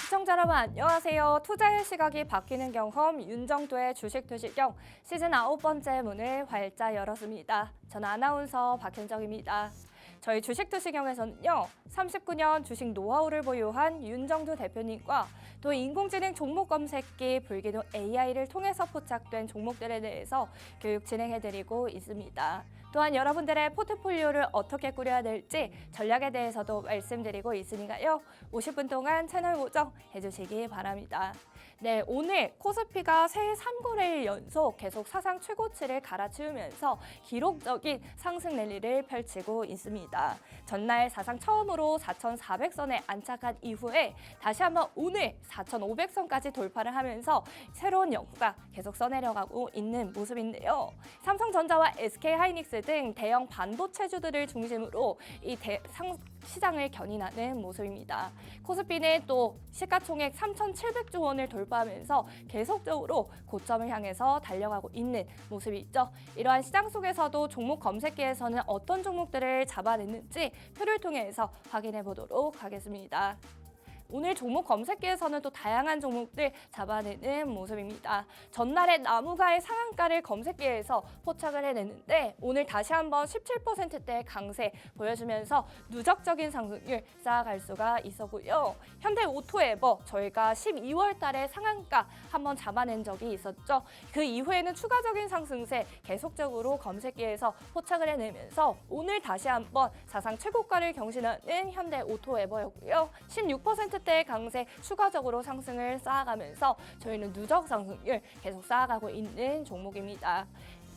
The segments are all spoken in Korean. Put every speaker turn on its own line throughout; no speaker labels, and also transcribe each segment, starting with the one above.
시청자 여러분 안녕하세요. 투자의 시각이 바뀌는 경험 윤정도의 주식 투시경 시즌 9번째 문을 활짝 열었습니다. 저는 아나운서 박현정입니다. 저희 주식 투시경에서는요. 39년 주식 노하우를 보유한 윤정도 대표님과 또 인공지능 종목 검색기 불기둥 AI를 통해서 포착된 종목들에 대해서 교육 진행해드리고 있습니다. 또한 여러분들의 포트폴리오를 어떻게 꾸려야 될지 전략에 대해서도 말씀드리고 있으니까요. 50분 동안 채널 고정 해주시기 바랍니다. 네, 오늘 코스피가 새해 3거래일 연속 계속 사상 최고치를 갈아치우면서 기록적인 상승 랠리를 펼치고 있습니다. 전날 사상 처음으로 4,400선에 안착한 이후에 다시 한번 오늘 4,500선까지 돌파를 하면서 새로운 역가 계속 써내려가고 있는 모습인데요. 삼성전자와 SK하이닉스 등 대형 반도체주들을 중심으로 이 시장을 견인하는 모습입니다. 코스피는 또 시가총액 3,700조 원을 돌파하면서 계속적으로 고점을 향해서 달려가고 있는 모습이 있죠. 이러한 시장 속에서도 종목 검색기에서는 어떤 종목들을 잡아냈는지 표를 통해서 확인해 보도록 하겠습니다. 오늘 종목 검색기에서는 또 다양한 종목들 잡아내는 모습입니다. 전날에 나무가의 상한가를 검색기에서 포착을 해냈는데 오늘 다시 한번 17%대 강세 보여주면서 누적적인 상승률 쌓아갈 수가 있었고요. 현대오토에버 저희가 12월 달에 상한가 한번 잡아낸 적이 있었죠. 그 이후에는 추가적인 상승세 계속적으로 검색기에서 포착을 해내면서 오늘 다시 한번 사상 최고가를 경신하는 현대오토에버였고요. 16%대 강세 추가적으로 상승을 쌓아가면서 저희는 누적 상승률 계속 쌓아가고 있는 종목입니다.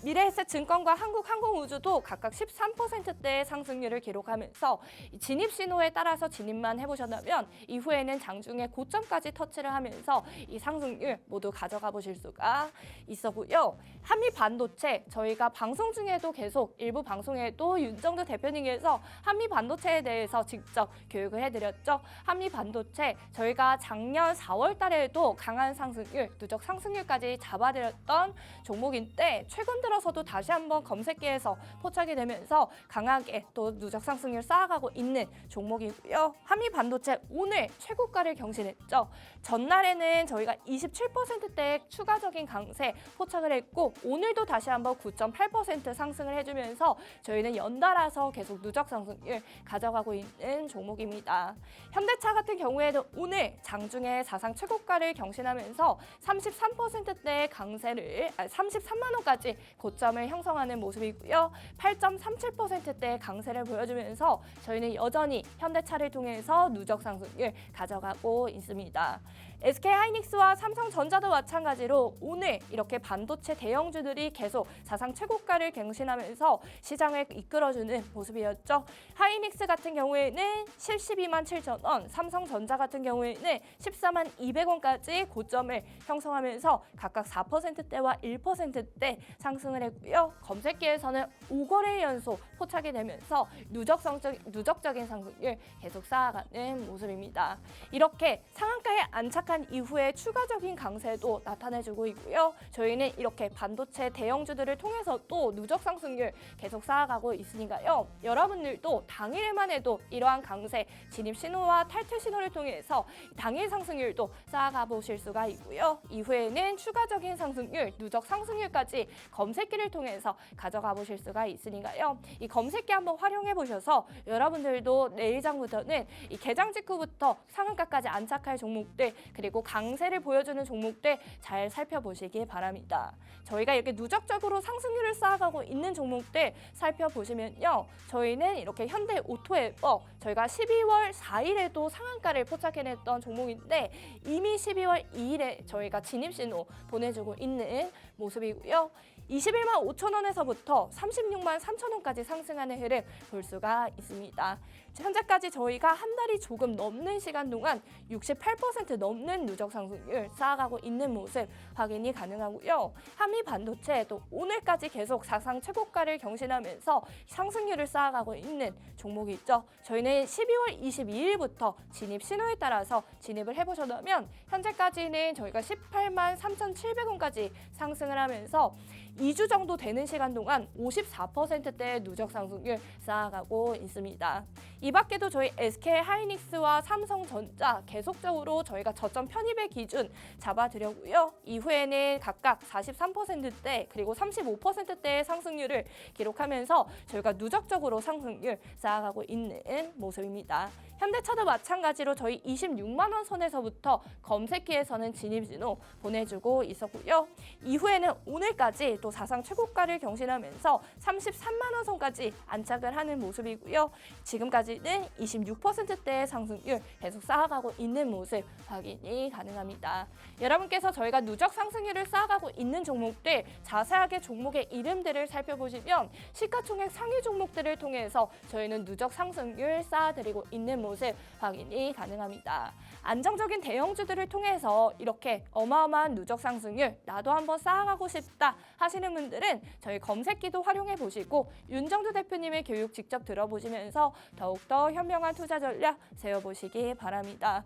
미래에셋증권과 한국항공우주도 각각 13%대의 상승률을 기록하면서 진입 신호에 따라서 진입만 해보셨다면 이후에는 장중에 고점까지 터치를 하면서 이 상승률 모두 가져가 보실 수가 있었고요. 한미반도체 저희가 방송 중에도 계속 일부 방송에도 윤정도 대표님께서 한미반도체에 대해서 직접 교육을 해드렸죠. 한미반도체 저희가 작년 4월 달에도 강한 상승률, 누적 상승률까지 잡아드렸던 종목인데 최근 들어서도 다시 한번 검색기에서 포착이 되면서 강하게 또 누적 상승률 쌓아가고 있는 종목이고요. 한미반도체 오늘 최고가를 경신했죠. 전날에는 저희가 27%대의 추가적인 강세 포착을 했고 오늘도 다시 한번 9.8% 상승을 해주면서 저희는 연달아서 계속 누적 상승률 가져가고 있는 종목입니다. 현대차 같은 경우에도 오늘 장중에 사상 최고가를 경신하면서 33%대의 강세를 33만 원까지 고점을 형성하는 모습이고요. 8.37%대의 강세를 보여주면서 저희는 여전히 현대차를 통해서 누적 상승률 가져가고 있습니다. SK하이닉스와 삼성전자도 마찬가지로 오늘 이렇게 반도체 대형주들이 계속 사상 최고가를 경신하면서 시장을 이끌어주는 모습이었죠. 하이닉스 같은 경우에는 72만 7천 원, 삼성전자 같은 경우에는 14만 200원까지 고점을 형성하면서 각각 4%대와 1%대 상승을 했고요. 검색기에서는 5거래일 연속 포착이 되면서 누적적인 상승률 계속 쌓아가는 모습입니다. 이렇게 상한가에 안착한 이후에 추가적인 강세도 나타내주고 있고요. 저희는 이렇게 반도체 대형주들을 통해서 또 누적 상승률 계속 쌓아가고 있으니까요. 여러분들도 당일에만 해도 이러한 강세 진입 신호와 탈퇴 신호를 통해서 당일 상승률도 쌓아가 보실 수가 있고요. 이후에는 추가적인 상승률, 누적 상승률까지 검색기를 통해서 가져가 보실 수가 있으니까요. 이 검색기 한번 활용해 보셔서 여러분들도 내일장부터는 이 개장 직후부터 상한가까지 안착할 종목들 그리고 강세를 보여주는 종목들 잘 살펴보시기 바랍니다. 저희가 이렇게 누적적으로 상승률을 쌓아가고 있는 종목들 살펴보시면요. 저희는 이렇게 현대오토에버 저희가 12월 4일에도 상한가를 포착해냈던 종목인데 이미 12월 2일에 저희가 진입신호 보내주고 있는 모습이고요. 21만 5천 원에서부터 36만 3천 원까지 상승하는 흐름 볼 수가 있습니다. 현재까지 저희가 한 달이 조금 넘는 시간 동안 68% 넘는 누적 상승률 쌓아가고 있는 모습 확인이 가능하고요. 한미반도체도 오늘까지 계속 사상 최고가를 경신하면서 상승률을 쌓아가고 있는 종목이 있죠. 저희는 12월 22일부터 진입 신호에 따라서 진입을 해보셨다면 현재까지는 저희가 18만 3,700원까지 상승을 하면서 2주 정도 되는 시간 동안 54%대의 누적 상승률 쌓아가고 있습니다. 이 밖에도 저희 SK하이닉스와 삼성전자 계속적으로 저희가 저점 편입의 기준 잡아드렸고요. 이후에는 각각 43%대 그리고 35%대의 상승률을 기록하면서 저희가 누적적으로 상승률 쌓아가고 있는 모습입니다. 현대차도 마찬가지로 저희 26만 원 선에서부터 검색기에서는 진입진호 보내주고 있었고요. 이후에는 오늘까지 또 사상 최고가를 경신하면서 33만 원 선까지 안착을 하는 모습이고요. 지금까지는 26%대의 상승률 계속 쌓아가고 있는 모습 확인이 가능합니다. 여러분께서 저희가 누적 상승률을 쌓아가고 있는 종목들 자세하게 종목의 이름들을 살펴보시면 시가총액 상위 종목들을 통해서 저희는 누적 상승률 쌓아드리고 있는 모습 확인이 가능합니다. 안정적인 대형주들을 통해서 이렇게 어마어마한 누적 상승률 나도 한번 쌓아가고 싶다 하시는 분들은 저희 검색기도 활용해 보시고 윤정주 대표님의 교육 직접 들어보시면서 더욱더 현명한 투자 전략 세워보시기 바랍니다.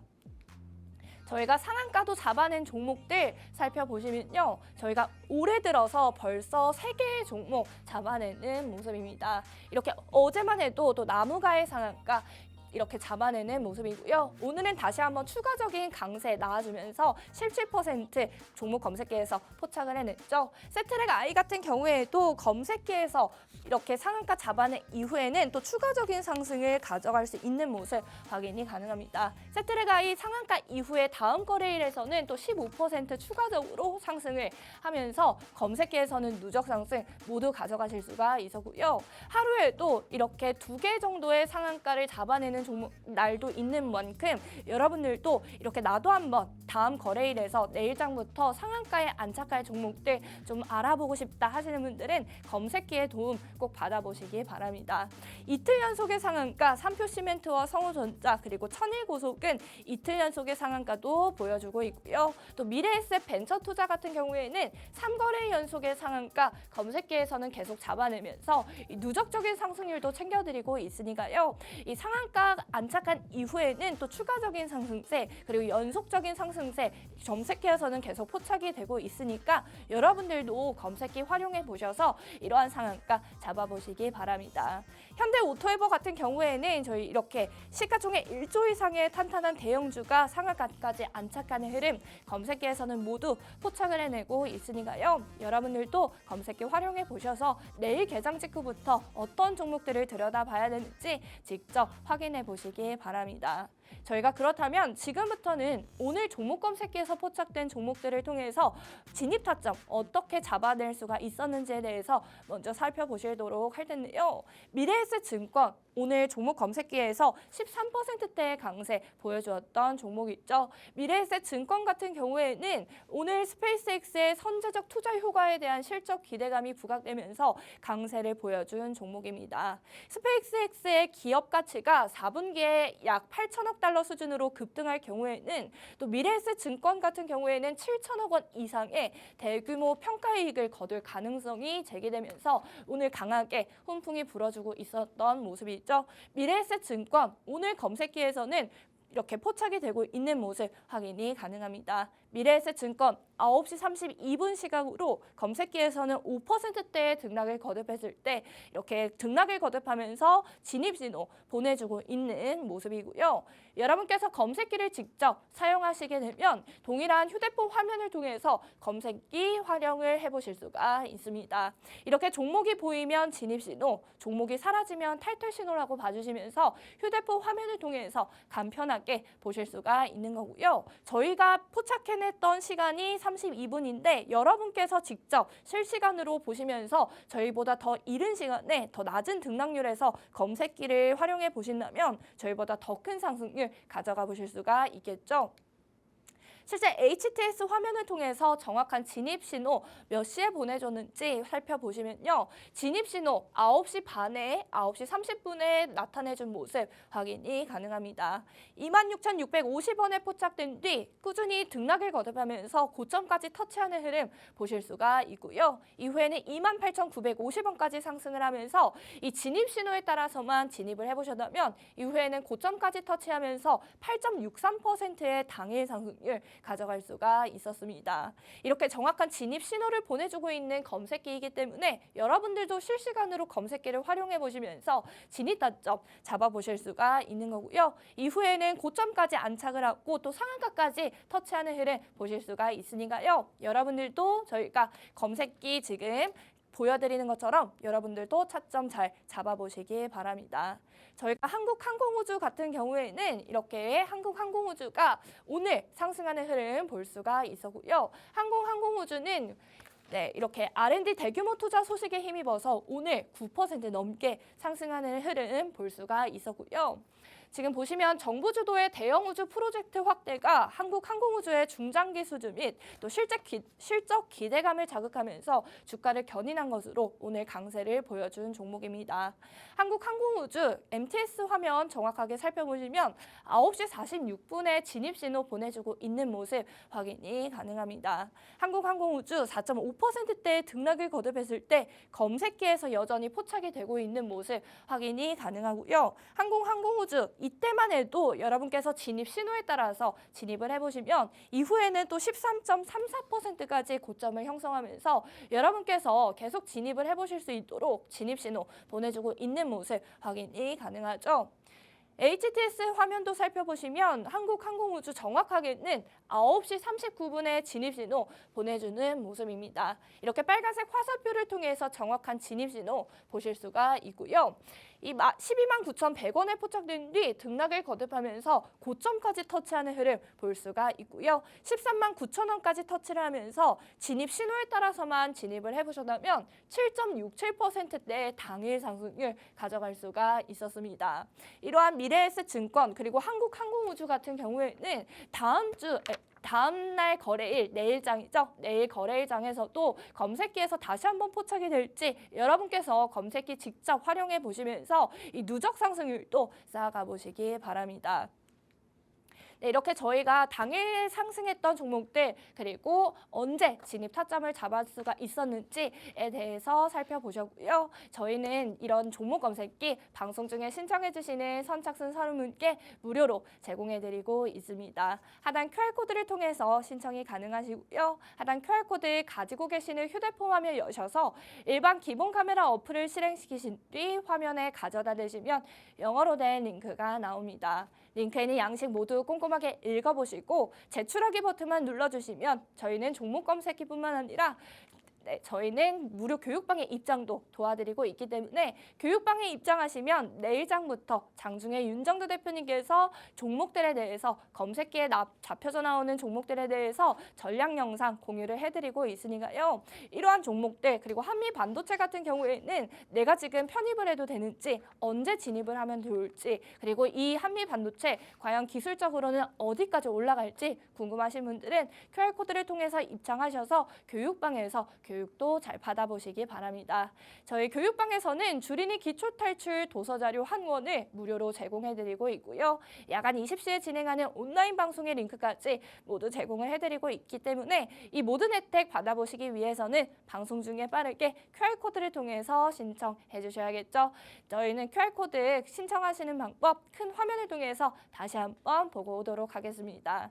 저희가 상한가도 잡아낸 종목들 살펴보시면요. 저희가 올해 들어서 벌써 3개의 종목 잡아내는 모습입니다. 이렇게 어제만 해도 또 나무가의 상한가 이렇게 잡아내는 모습이고요. 오늘은 다시 한번 추가적인 강세 나와주면서 17% 종목 검색기에서 포착을 해냈죠. 세트랙 I 같은 경우에도 검색기에서 이렇게 상한가 잡아낸 이후에는 또 추가적인 상승을 가져갈 수 있는 모습 확인이 가능합니다. 세트랙 I 상한가 이후에 다음 거래일에서는 또 15% 추가적으로 상승을 하면서 검색기에서는 누적 상승 모두 가져가실 수가 있었고요. 하루에도 이렇게 2개 정도의 상한가를 잡아내는 종목 날도 있는 만큼 여러분들도 이렇게 나도 한번 다음 거래일에서 내일장부터 상한가에 안착할 종목들 좀 알아보고 싶다 하시는 분들은 검색기의 도움 꼭 받아보시기 바랍니다. 이틀 연속의 상한가 삼표시멘트와 성우전자 그리고 천일고속은 이틀 연속의 상한가도 보여주고 있고요. 또 미래에셋 벤처투자 같은 경우에는 3거래 연속의 상한가 검색기에서는 계속 잡아내면서 이 누적적인 상승률도 챙겨드리고 있으니까요. 이 상한가 안착한 이후에는 또 추가적인 상승세 그리고 연속적인 상승세 검색기에서는 계속 포착이 되고 있으니까 여러분들도 검색기 활용해 보셔서 이러한 상한가 잡아보시기 바랍니다. 현대오토에버 같은 경우에는 저희 이렇게 시가총액 1조 이상의 탄탄한 대형주가 상한가까지 안착하는 흐름 검색기에서는 모두 포착을 해내고 있으니까요. 여러분들도 검색기 활용해 보셔서 내일 개장 직후부터 어떤 종목들을 들여다봐야 되는지 직접 확인해 보시기 바랍니다. 저희가 그렇다면 지금부터는 오늘 종목 검색기에서 포착된 종목들을 통해서 진입 타점 어떻게 잡아낼 수가 있었는지에 대해서 먼저 살펴보시도록 할 텐데요. 미래에셋증권 오늘 종목 검색기에서 13%대의 강세 보여주었던 종목이 있죠. 미래에셋증권 같은 경우에는 오늘 스페이스X의 선제적 투자 효과에 대한 실적 기대감이 부각되면서 강세를 보여준 종목입니다. 스페이스X의 기업 가치가 4분기에 약 8천억 달러 수준으로 급등할 경우에는 또 미래에셋증권 같은 경우에는 7천억 원 이상의 대규모 평가이익을 거둘 가능성이 제기되면서 오늘 강하게 훈풍이 불어주고 있었던 모습이죠. 미래에셋증권 오늘 검색기에서는 이렇게 포착이 되고 있는 모습 확인이 가능합니다. 미래에셋증권 9시 32분 시각으로 검색기에서는 5%대의 등락을 거듭했을 때 이렇게 등락을 거듭하면서 진입신호 보내주고 있는 모습이고요. 여러분께서 검색기를 직접 사용하시게 되면 동일한 휴대폰 화면을 통해서 검색기 활용을 해보실 수가 있습니다. 이렇게 종목이 보이면 진입신호, 종목이 사라지면 탈퇴신호라고 봐주시면서 휴대폰 화면을 통해서 간편하게 보실 수가 있는 거고요. 저희가 포착해냈던 시간이 32분인데 여러분께서 직접 실시간으로 보시면서 저희보다 더 이른 시간에 더 낮은 등락률에서 검색기를 활용해 보신다면 저희보다 더 큰 상승률 가져가 보실 수가 있겠죠. 실제 HTS 화면을 통해서 정확한 진입신호 몇 시에 보내줬는지 살펴보시면요. 진입신호 9시 반에 9시 30분에 나타내준 모습 확인이 가능합니다. 26,650원에 포착된 뒤 꾸준히 등락을 거듭하면서 고점까지 터치하는 흐름 보실 수가 있고요. 이후에는 28,950원까지 상승을 하면서 이 진입신호에 따라서만 진입을 해보셨다면 이후에는 고점까지 터치하면서 8.63%의 당일 상승률 가져갈 수가 있었습니다. 이렇게 정확한 진입 신호를 보내주고 있는 검색기이기 때문에 여러분들도 실시간으로 검색기를 활용해 보시면서 진입 타점 잡아보실 수가 있는 거고요. 이후에는 고점까지 안착을 하고 또 상한가까지 터치하는 흐름 보실 수가 있으니까요. 여러분들도 저희가 검색기 지금 보여드리는 것처럼 여러분들도 차점 잘 잡아보시기 바랍니다. 저희가 한국항공우주 같은 경우에는 이렇게 한국항공우주가 오늘 상승하는 흐름 볼 수가 있었고요. 한국항공우주는 이렇게 R&D 대규모 투자 소식에 힘입어서 오늘 9% 넘게 상승하는 흐름 볼 수가 있었고요. 지금 보시면 정부 주도의 대형 우주 프로젝트 확대가 한국항공우주의 중장기 수주 및 또 실적 기대감을 자극하면서 주가를 견인한 것으로 오늘 강세를 보여준 종목입니다. 한국항공우주 MTS 화면 정확하게 살펴보시면 9시 46분에 진입신호 보내주고 있는 모습 확인이 가능합니다. 한국항공우주 4.5%대의 등락을 거듭했을 때 검색기에서 여전히 포착이 되고 있는 모습 확인이 가능하고요. 한국항공우주 이때만 해도 여러분께서 진입 신호에 따라서 진입을 해보시면 이후에는 또 13.34%까지 고점을 형성하면서 여러분께서 계속 진입을 해보실 수 있도록 진입 신호 보내주고 있는 모습 확인이 가능하죠. HTS 화면도 살펴보시면 한국항공우주 정확하게는 9시 39분에 진입신호 보내주는 모습입니다. 이렇게 빨간색 화살표를 통해서 정확한 진입신호 보실 수가 있고요. 이 12만 9,100원에 포착된 뒤 등락을 거듭하면서 고점까지 터치하는 흐름 볼 수가 있고요. 13만 9천원까지 터치를 하면서 진입 신호에 따라서만 진입을 해보셨다면 7.67%대의 당일 상승률 가져갈 수가 있었습니다. 이러한 미래에셋증권 그리고 한국항공우주 같은 경우에는 다음 날 거래일, 내일장이죠. 내일 거래일장에서도 검색기에서 다시 한번 포착이 될지 여러분께서 검색기 직접 활용해 보시면서 이 누적 상승률도 쌓아가 보시기 바랍니다. 이렇게 저희가 당일 상승했던 종목들 그리고 언제 진입 타점을 잡을 수가 있었는지에 대해서 살펴보셨고요. 저희는 이런 종목 검색기 방송 중에 신청해 주시는 선착순 30분께 무료로 제공해드리고 있습니다. 하단 QR코드를 통해서 신청이 가능하시고요. 하단 QR코드 가지고 계시는 휴대폰 화면 여셔서 일반 기본 카메라 어플을 실행시키신 뒤 화면에 가져다 대시면 영어로 된 링크가 나옵니다. 링크에는 양식 모두 꼼꼼하게 읽어보시고 제출하기 버튼만 눌러주시면 저희는 종목 검색기뿐만 아니라 저희는 무료 교육방의 입장도 도와드리고 있기 때문에 교육방에 입장하시면 내일장부터 장중에 윤정도 대표님께서 종목들에 대해서 검색기에 잡혀져 나오는 종목들에 대해서 전략 영상 공유를 해드리고 있으니까요. 이러한 종목들 그리고 한미 반도체 같은 경우에는 내가 지금 편입을 해도 되는지 언제 진입을 하면 좋을지 그리고 이 한미 반도체 과연 기술적으로는 어디까지 올라갈지 궁금하신 분들은 QR코드를 통해서 입장하셔서 교육방에서 교육도 잘 받아보시기 바랍니다. 저희 교육방에서는 주린이 기초탈출 도서자료 한 권을 무료로 제공해드리고 있고요. 야간 20시에 진행하는 온라인 방송의 링크까지 모두 제공을 해드리고 있기 때문에 이 모든 혜택 받아보시기 위해서는 방송 중에 빠르게 QR코드를 통해서 신청해 주셔야겠죠. 저희는 QR코드 신청하시는 방법 큰 화면을 통해서 다시 한번 보고 오도록 하겠습니다.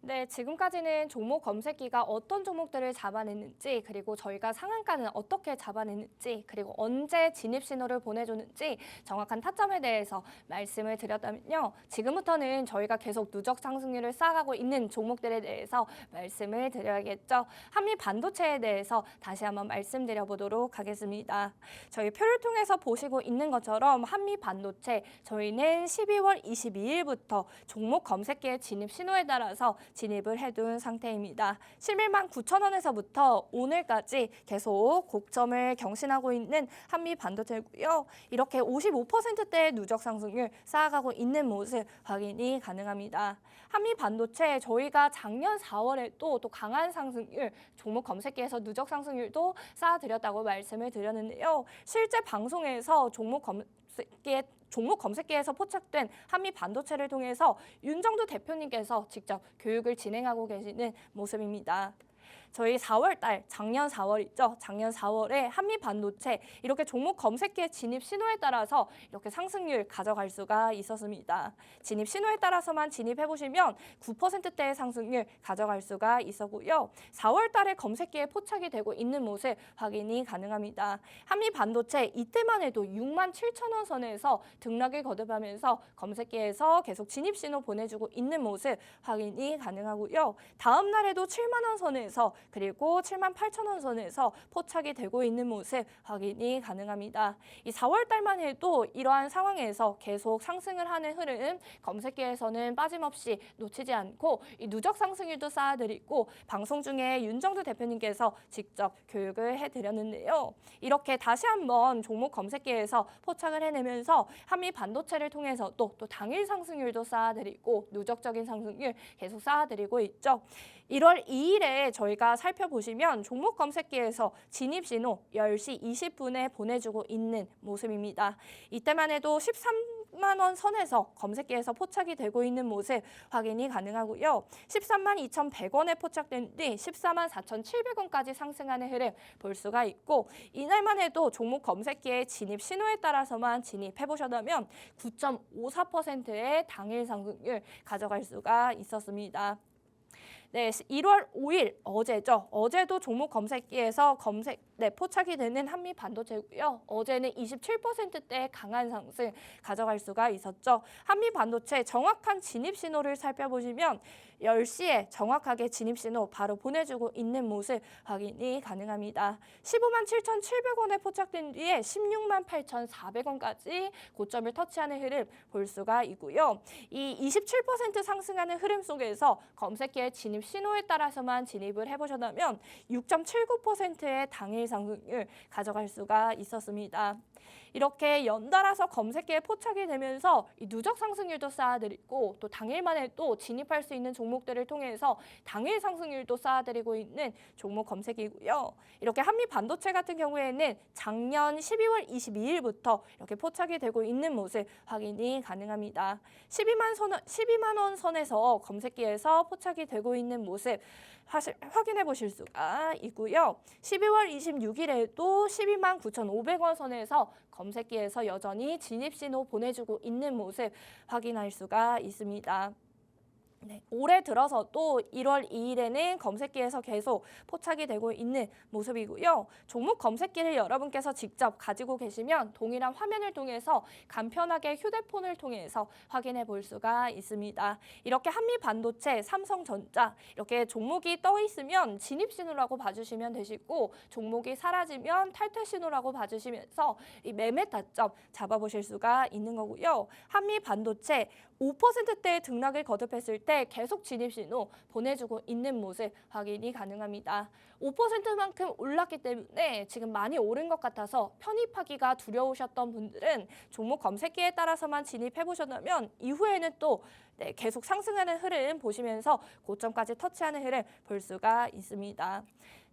네, 지금까지는 종목 검색기가 어떤 종목들을 잡아냈는지, 그리고 저희가 상한가는 어떻게 잡아냈는지, 그리고 언제 진입 신호를 보내줬는지 정확한 타점에 대해서 말씀을 드렸다면요. 지금부터는 저희가 계속 누적 상승률을 쌓아가고 있는 종목들에 대해서 말씀을 드려야겠죠. 한미 반도체에 대해서 다시 한번 말씀드려보도록 하겠습니다. 저희 표를 통해서 보시고 있는 것처럼 한미 반도체, 저희는 12월 22일부터 종목 검색기의 진입 신호에 따라서 진입을 해둔 상태입니다. 11만 9천 원에서부터 오늘까지 계속 고점을 경신하고 있는 한미 반도체고요. 이렇게 55%대의 누적 상승률 쌓아가고 있는 모습 확인이 가능합니다. 한미 반도체 저희가 작년 4월에 또 강한 상승률, 종목 검색기에서 누적 상승률도 쌓아드렸다고 말씀을 드렸는데요. 실제 방송에서 종목 검색기에서 포착된 한미 반도체를 통해서 윤정두 대표님께서 직접 교육을 진행하고 계시는 모습입니다. 저희 4월달, 작년 4월이죠. 작년 4월에 한미 반도체 이렇게 종목 검색기의 진입 신호에 따라서 이렇게 상승률 가져갈 수가 있었습니다. 진입 신호에 따라서만 진입해 보시면 9%대의 상승률 가져갈 수가 있었고요. 4월달에 검색기에 포착이 되고 있는 모습 확인이 가능합니다. 한미 반도체 이때만 해도 6만 7천 원 선에서 등락을 거듭하면서 검색기에서 계속 진입 신호 보내주고 있는 모습 확인이 가능하고요. 다음 날에도 7만 원 선에서 그리고 7만 8천 원 선에서 포착이 되고 있는 모습 확인이 가능합니다. 이 4월 달만 해도 이러한 상황에서 계속 상승을 하는 흐름, 검색기에서는 빠짐없이 놓치지 않고 이 누적 상승률도 쌓아드리고 방송 중에 윤정두 대표님께서 직접 교육을 해드렸는데요. 이렇게 다시 한번 종목 검색기에서 포착을 해내면서 한미 반도체를 통해서 또 당일 상승률도 쌓아드리고 누적적인 상승률 계속 쌓아드리고 있죠. 1월 2일에 저희가 살펴보시면 종목 검색기에서 진입 신호 10시 20분에 보내주고 있는 모습입니다. 이때만 해도 13만 원 선에서 검색기에서 포착이 되고 있는 모습 확인이 가능하고요. 13만 2,100원에 포착된 뒤 14만 4,700원까지 상승하는 흐름 볼 수가 있고 이날만 해도 종목 검색기의 진입 신호에 따라서만 진입해 보셨다면 9.54%의 당일 상승률 가져갈 수가 있었습니다. 네, 1월 5일 어제죠. 어제도 종목 검색기에서 포착이 되는 한미 반도체고요. 어제는 27%대 강한 상승 가져갈 수가 있었죠. 한미 반도체 정확한 진입 신호를 살펴보시면 10시에 정확하게 진입 신호 바로 보내주고 있는 모습 확인이 가능합니다. 15만 7,700원에 포착된 뒤에 16만 8,400원까지 고점을 터치하는 흐름 볼 수가 있고요. 이 27% 상승하는 흐름 속에서 검색기의 진입 신호에 따라서만 진입을 해보셨다면 6.79%의 당일 상승률 가져갈 수가 있었습니다. 이렇게 연달아서 검색기에 포착이 되면서 이 누적 상승률도 쌓아드리고 또 당일만에 또 진입할 수 있는 종목들을 통해서 당일 상승률도 쌓아드리고 있는 종목 검색이고요. 이렇게 한미 반도체 같은 경우에는 작년 12월 22일부터 이렇게 포착이 되고 있는 모습 확인이 가능합니다. 12만 원 선에서 검색기에서 포착이 되고 있는 모습 확인해 보실 수가 있고요. 12월 26일에도 12만 9,500원 선에서 검색기에서 여전히 진입 신호 보내주고 있는 모습 확인할 수가 있습니다. 네, 올해 들어서 또 1월 2일에는 검색기에서 계속 포착이 되고 있는 모습이고요. 종목 검색기를 여러분께서 직접 가지고 계시면 동일한 화면을 통해서 간편하게 휴대폰을 통해서 확인해 볼 수가 있습니다. 이렇게 한미 반도체, 삼성전자 이렇게 종목이 떠 있으면 진입 신호라고 봐주시면 되시고 종목이 사라지면 탈퇴 신호라고 봐주시면서 이 매매 타점 잡아보실 수가 있는 거고요. 한미 반도체 5%대의 등락을 거듭했을 때 계속 진입 신호 보내주고 있는 모습 확인이 가능합니다. 5%만큼 올랐기 때문에 지금 많이 오른 것 같아서 편입하기가 두려우셨던 분들은 종목 검색기에 따라서만 진입해 보셨다면 이후에는 또 계속 상승하는 흐름 보시면서 고점까지 터치하는 흐름 볼 수가 있습니다.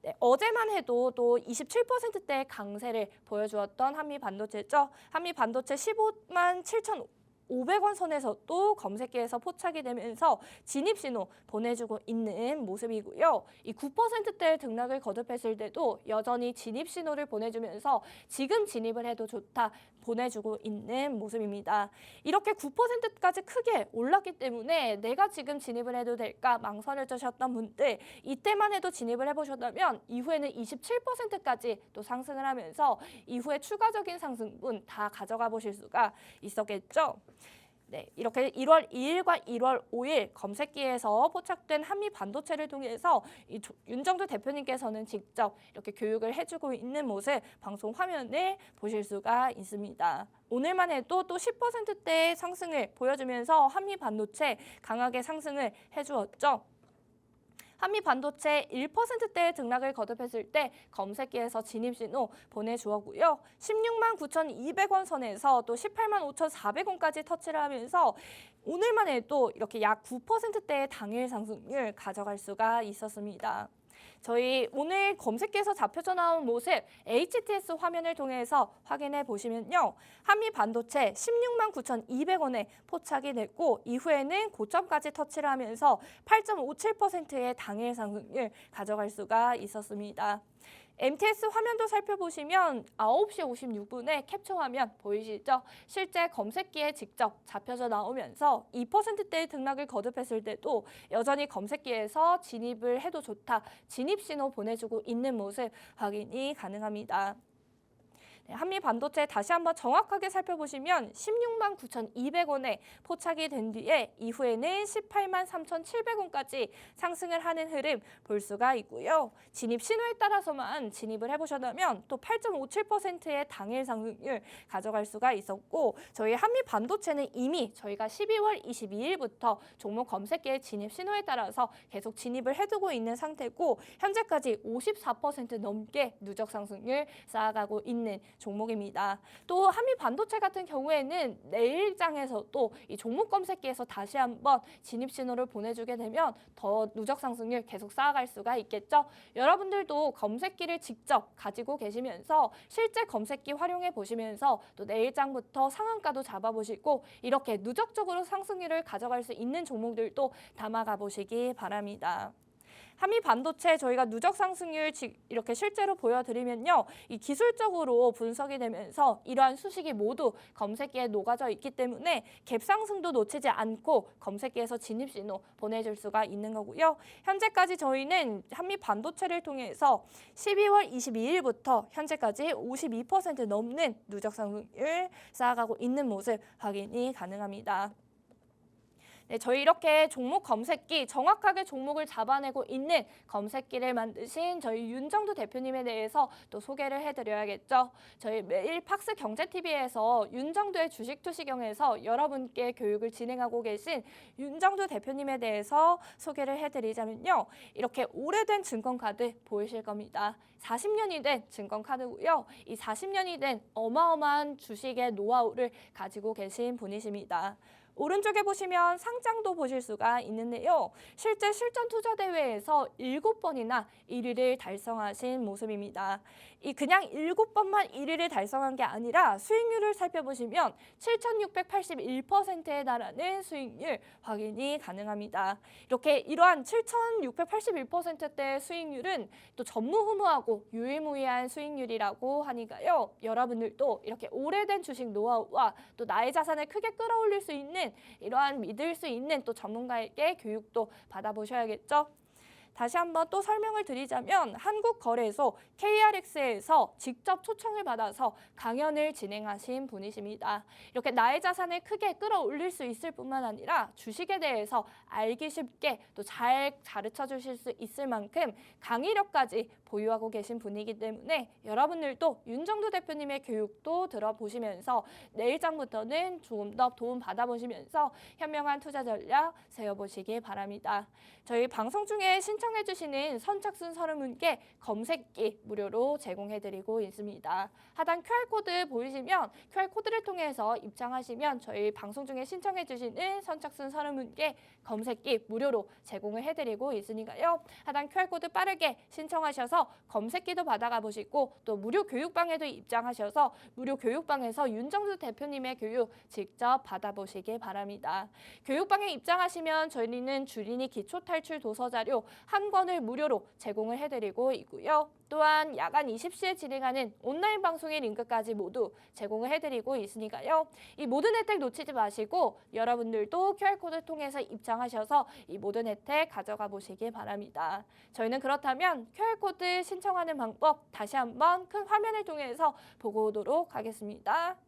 네, 어제만 해도 또 27%대의 강세를 보여주었던 한미 반도체죠. 한미 반도체 15만 7천 500원 선에서 또 검색기에서 포착이 되면서 진입 신호 보내주고 있는 모습이고요. 이 9%대 등락을 거듭했을 때도 여전히 진입 신호를 보내주면서 지금 진입을 해도 좋다 보내주고 있는 모습입니다. 이렇게 9%까지 크게 올랐기 때문에 내가 지금 진입을 해도 될까 망설여주셨던 분들 이때만 해도 진입을 해보셨다면 이후에는 27%까지 또 상승을 하면서 이후에 추가적인 상승분 다 가져가 보실 수가 있었겠죠. 네, 이렇게 1월 2일과 1월 5일 검색기에서 포착된 한미 반도체를 통해서 윤정두 대표님께서는 직접 이렇게 교육을 해주고 있는 모습 방송 화면에 보실 수가 있습니다. 오늘만 해도 또 10%대의 상승을 보여주면서 한미 반도체 강하게 상승을 해주었죠. 한미 반도체 1%대의 등락을 거듭했을 때 검색기에서 진입신호 보내주었고요. 16만 9,200원 선에서 또 18만 5,400원까지 터치를 하면서 오늘만 해도 이렇게 약 9%대의 당일 상승률 가져갈 수가 있었습니다. 저희 오늘 검색기에서 잡혀져 나온 모습 HTS 화면을 통해서 확인해 보시면요. 한미 반도체 16만 9,200원에 포착이 됐고 이후에는 고점까지 터치를 하면서 8.57%의 당일 상승률 가져갈 수가 있었습니다. MTS 화면도 살펴보시면 9시 56분에 캡처 화면 보이시죠? 실제 검색기에 직접 잡혀져 나오면서 2%대의 등락을 거듭했을 때도 여전히 검색기에서 진입을 해도 좋다, 진입 신호 보내주고 있는 모습 확인이 가능합니다. 한미 반도체 다시 한번 정확하게 살펴보시면 16만 9,200원에 포착이 된 뒤에 이후에는 18만 3,700원까지 상승을 하는 흐름 볼 수가 있고요. 진입 신호에 따라서만 진입을 해보셨다면 또 8.57%의 당일 상승률 가져갈 수가 있었고 저희 한미 반도체는 이미 저희가 12월 22일부터 종목 검색기의 진입 신호에 따라서 계속 진입을 해두고 있는 상태고 현재까지 54% 넘게 누적 상승률 쌓아가고 있는 종목입니다. 또 한미 반도체 같은 경우에는 내일장에서도 이 종목 검색기에서 다시 한번 진입 신호를 보내주게 되면 더 누적 상승률 계속 쌓아갈 수가 있겠죠. 여러분들도 검색기를 직접 가지고 계시면서 실제 검색기 활용해 보시면서 또 내일장부터 상한가도 잡아보시고 이렇게 누적적으로 상승률을 가져갈 수 있는 종목들도 담아가 보시기 바랍니다. 한미 반도체 저희가 누적 상승률 이렇게 실제로 보여드리면요. 이 기술적으로 분석이 되면서 이러한 수식이 모두 검색기에 녹아져 있기 때문에 갭 상승도 놓치지 않고 검색기에서 진입 신호 보내줄 수가 있는 거고요. 현재까지 저희는 한미 반도체를 통해서 12월 22일부터 현재까지 52% 넘는 누적 상승률 쌓아가고 있는 모습 확인이 가능합니다. 네, 저희 이렇게 종목 검색기 정확하게 종목을 잡아내고 있는 검색기를 만드신 저희 윤정두 대표님에 대해서 또 소개를 해드려야겠죠. 저희 매일 팍스 경제TV에서 윤정두의 주식투시경에서 여러분께 교육을 진행하고 계신 윤정두 대표님에 대해서 소개를 해드리자면요. 이렇게 오래된 증권카드 보이실 겁니다. 40년이 된 증권카드고요. 이 40년이 된 어마어마한 주식의 노하우를 가지고 계신 분이십니다. 오른쪽에 보시면 상장도 보실 수가 있는데요. 실제 실전 투자 대회에서 7번이나 1위를 달성하신 모습입니다. 이 그냥 7번만 1위를 달성한 게 아니라 수익률을 살펴보시면 7,681%에 달하는 수익률 확인이 가능합니다. 이렇게 이러한 7,681%대의 수익률은 또 전무후무하고 유일무이한 수익률이라고 하니까요. 여러분들도 이렇게 오래된 주식 노하우와 또 나의 자산을 크게 끌어올릴 수 있는 이러한 믿을 수 있는 또 전문가에게 교육도 받아보셔야겠죠. 다시 한번 또 설명을 드리자면 한국거래소 KRX에서 직접 초청을 받아서 강연을 진행하신 분이십니다. 이렇게 나의 자산을 크게 끌어올릴 수 있을 뿐만 아니라 주식에 대해서 알기 쉽게 또 잘 가르쳐 주실 수 있을 만큼 강의력까지 보유하고 계신 분이기 때문에 여러분들도 윤정두 대표님의 교육도 들어보시면서 내일장부터는 조금 더 도움 받아보시면서 현명한 투자 전략 세워보시기 바랍니다. 저희 방송 중에 신청 신청해 주시는 선착순 30분께 검색기 무료로 제공해드리고 있습니다. 하단 QR코드 보이시면 QR코드를 통해서 입장하시면 저희 방송 중에 신청해 주시는 선착순 30분께 검색기 무료로 제공을 해드리고 있으니까요. 하단 QR코드 빠르게 신청하셔서 검색기도 받아가 보시고 또 무료 교육방에도 입장하셔서 무료 교육방에서 윤정수 대표님의 교육 직접 받아보시기 바랍니다. 교육방에 입장하시면 저희는 주린이 기초탈출 도서자료 한 권을 무료로 제공을 해드리고 있고요. 또한 야간 20시에 진행하는 온라인 방송의 링크까지 모두 제공을 해드리고 있으니까요. 이 모든 혜택 놓치지 마시고 여러분들도 QR코드 통해서 입장하셔서 이 모든 혜택 가져가 보시기 바랍니다. 저희는 그렇다면 QR코드 신청하는 방법 다시 한번 큰 화면을 통해서 보고 오도록 하겠습니다.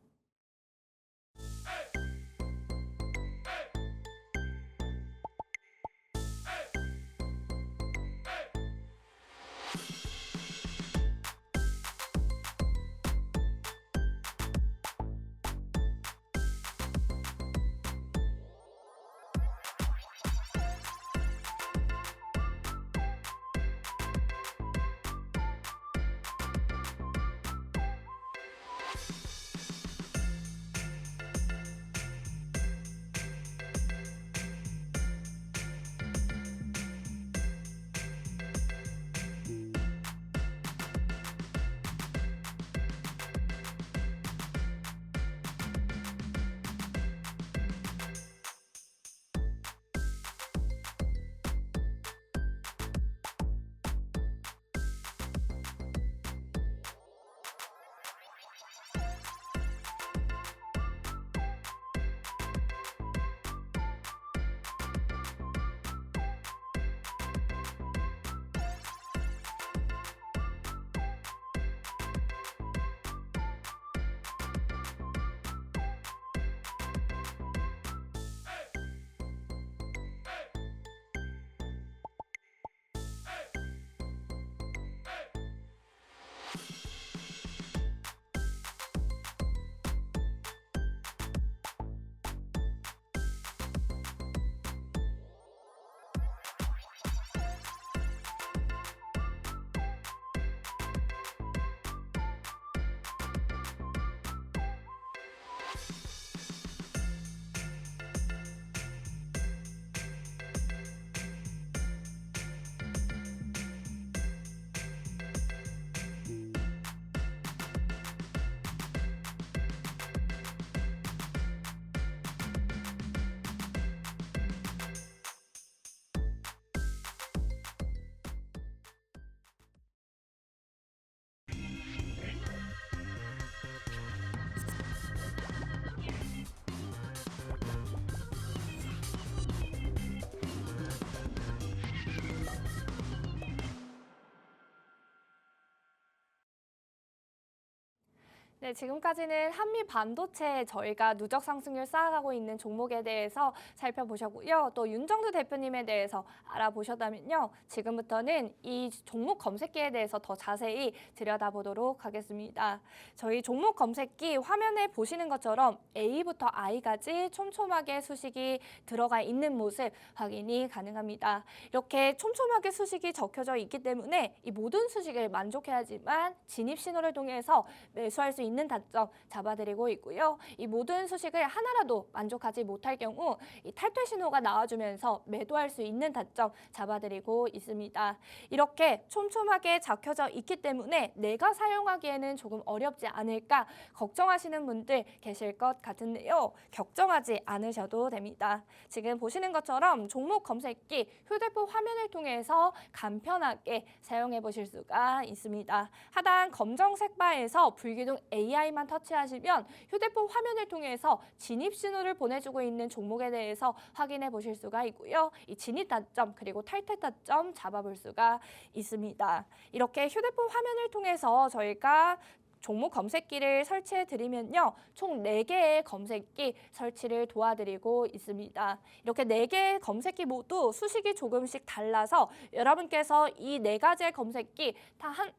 네, 지금까지는 한미 반도체 저희가 누적 상승률 쌓아가고 있는 종목에 대해서 살펴보셨고요. 또 윤정두 대표님에 대해서 알아보셨다면요. 지금부터는 이 종목 검색기에 대해서 더 자세히 들여다보도록 하겠습니다. 저희 종목 검색기 화면에 보시는 것처럼 A부터 I까지 촘촘하게 수식이 들어가 있는 모습 확인이 가능합니다. 이렇게 촘촘하게 수식이 적혀져 있기 때문에 이 모든 수식을 만족해야지만 진입 신호를 통해서 매수할 수 있는 단점 잡아드리고 있고요. 이 모든 수식을 하나라도 만족하지 못할 경우 이 탈퇴 신호가 나와주면서 매도할 수 있는 단점 잡아드리고 있습니다. 이렇게 촘촘하게 적혀져 있기 때문에 내가 사용하기에는 조금 어렵지 않을까 걱정하시는 분들 계실 것 같은데요. 걱정하지 않으셔도 됩니다. 지금 보시는 것처럼 종목 검색기 휴대폰 화면을 통해서 간편하게 사용해 보실 수가 있습니다. 하단 검정색 바에서 불기둥 AI만 터치하시면 휴대폰 화면을 통해서 진입 신호를 보내주고 있는 종목에 대해서 확인해 보실 수가 있고요. 이 진입 타점 그리고 탈퇴 타점 잡아볼 수가 있습니다. 이렇게 휴대폰 화면을 통해서 저희가 종목 검색기를 설치해 드리면요. 총 4개의 검색기 설치를 도와드리고 있습니다. 이렇게 4개의 검색기 모두 수식이 조금씩 달라서 여러분께서 이 4가지의 검색기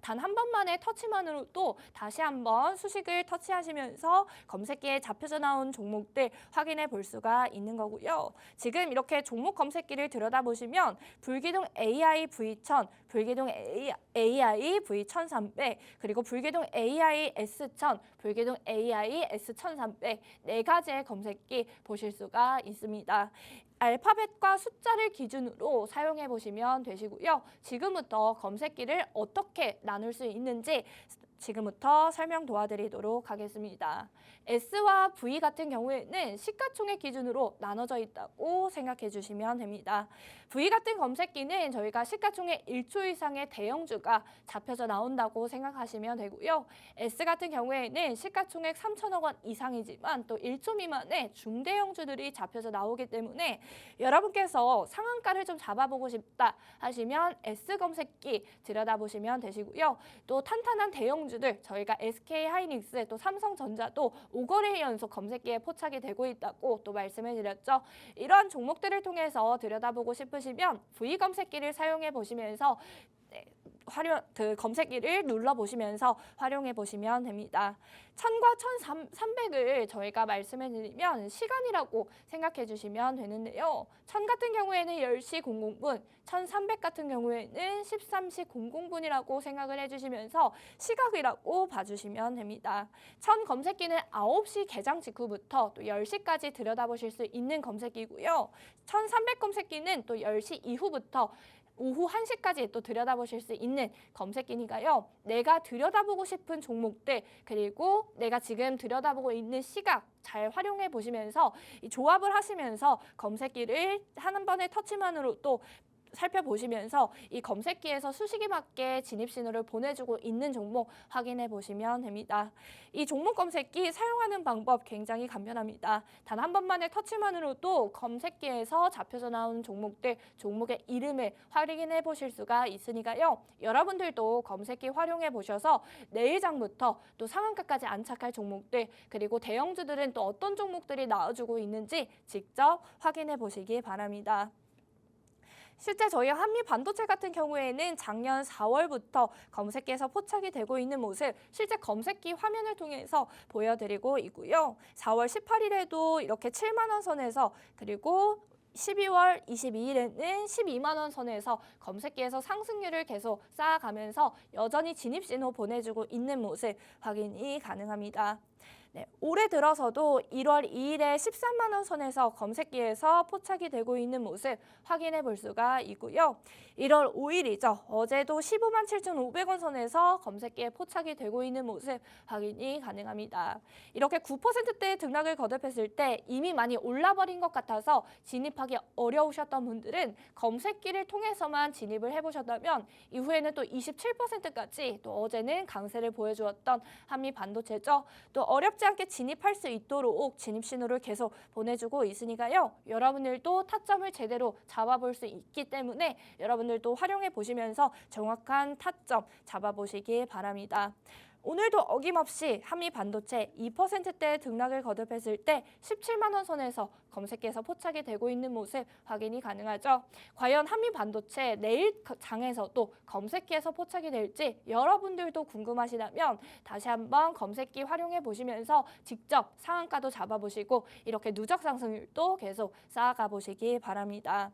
단 한 번만의 터치만으로도 다시 한번 수식을 터치하시면서 검색기에 잡혀져 나온 종목들 확인해 볼 수가 있는 거고요. 지금 이렇게 종목 검색기를 들여다보시면 불기둥 AI V1000, 불기둥 AI V1300, 그리고 불기둥 AI S1000, 불기둥 AI S1300 4가지의 검색기 보실 수가 있습니다. 알파벳과 숫자를 기준으로 사용해 보시면 되시고요. 지금부터 검색기를 어떻게 나눌 수 있는지 지금부터 설명 도와드리도록 하겠습니다. S와 V 같은 경우에는 시가총액 기준으로 나눠져 있다고 생각해 주시면 됩니다. V 같은 검색기는 저희가 시가총액 1조 이상의 대형주가 잡혀져 나온다고 생각하시면 되고요. S 같은 경우에는 시가총액 3천억 원 이상이지만 또 1조 미만의 중대형주들이 잡혀져 나오기 때문에 여러분께서 상한가를 좀 잡아보고 싶다 하시면 S 검색기 들여다보시면 되시고요. 또 탄탄한 대형주들 저희가 SK하이닉스 또 삼성전자도 5거래 연속 검색기에 포착이 되고 있다고 또 말씀을 드렸죠. 이러한 종목들을 통해서 들여다보고 싶으시면 V 검색기를 사용해 보시면서 검색기를 눌러보시면서 활용해 보시면 됩니다. 1000과 1300을 저희가 말씀해 드리면 시간이라고 생각해 주시면 되는데요. 1000 같은 경우에는 10시 00분, 1300 같은 경우에는 13시 00분이라고 생각을 해주시면서 시각이라고 봐주시면 됩니다. 1000 검색기는 9시 개장 직후부터 또 10시까지 들여다보실 수 있는 검색기고요. 1300 검색기는 또 10시 이후부터 오후 1시까지 또 들여다보실 수 있는 검색기니까요. 내가 들여다보고 싶은 종목들 그리고 내가 지금 들여다보고 있는 시각 잘 활용해 보시면서 이 조합을 하시면서 검색기를 한 번의 터치만으로 또 살펴보시면서 이 검색기에서 수식에 맞게 진입 신호를 보내주고 있는 종목 확인해 보시면 됩니다. 이 종목 검색기 사용하는 방법 굉장히 간편합니다. 단 한 번만의 터치만으로도 검색기에서 잡혀져 나오는 종목들, 종목의 이름을 확인해 보실 수가 있으니까요. 여러분들도 검색기 활용해 보셔서 내일장부터 또 상한가까지 안착할 종목들 그리고 대형주들은 또 어떤 종목들이 나와주고 있는지 직접 확인해 보시기 바랍니다. 실제 저희 한미반도체 같은 경우에는 작년 4월부터 검색기에서 포착이 되고 있는 모습 실제 검색기 화면을 통해서 보여드리고 있고요. 4월 18일에도 이렇게 7만 원 선에서 그리고 12월 22일에는 12만 원 선에서 검색기에서 상승률을 계속 쌓아가면서 여전히 진입 신호 보내주고 있는 모습 확인이 가능합니다. 네, 올해 들어서도 1월 2일에 13만 원 선에서 검색기에서 포착이 되고 있는 모습 확인해 볼 수가 있고요. 1월 5일이죠. 어제도 15만 7,500원 선에서 검색기에 포착이 되고 있는 모습 확인이 가능합니다. 이렇게 9%대의 등락을 거듭했을 때 이미 많이 올라버린 것 같아서 진입하기 어려우셨던 분들은 검색기를 통해서만 진입을 해보셨다면 이후에는 또 27%까지 또 어제는 강세를 보여주었던 한미반도체죠. 또 어렵지 않게 진입할 수 있도록 진입 신호를 계속 보내주고 있으니까요. 여러분들도 타점을 제대로 잡아볼 수 있기 때문에 여러분들도 활용해 보시면서 정확한 타점 잡아보시기 바랍니다. 오늘도 어김없이 한미반도체 2%대 등락을 거듭했을 때 17만 원 선에서 검색기에서 포착이 되고 있는 모습 확인이 가능하죠. 과연 한미반도체 내일 장에서도 검색기에서 포착이 될지 여러분들도 궁금하시다면 다시 한번 검색기 활용해 보시면서 직접 상한가도 잡아보시고 이렇게 누적 상승률도 계속 쌓아가 보시기 바랍니다.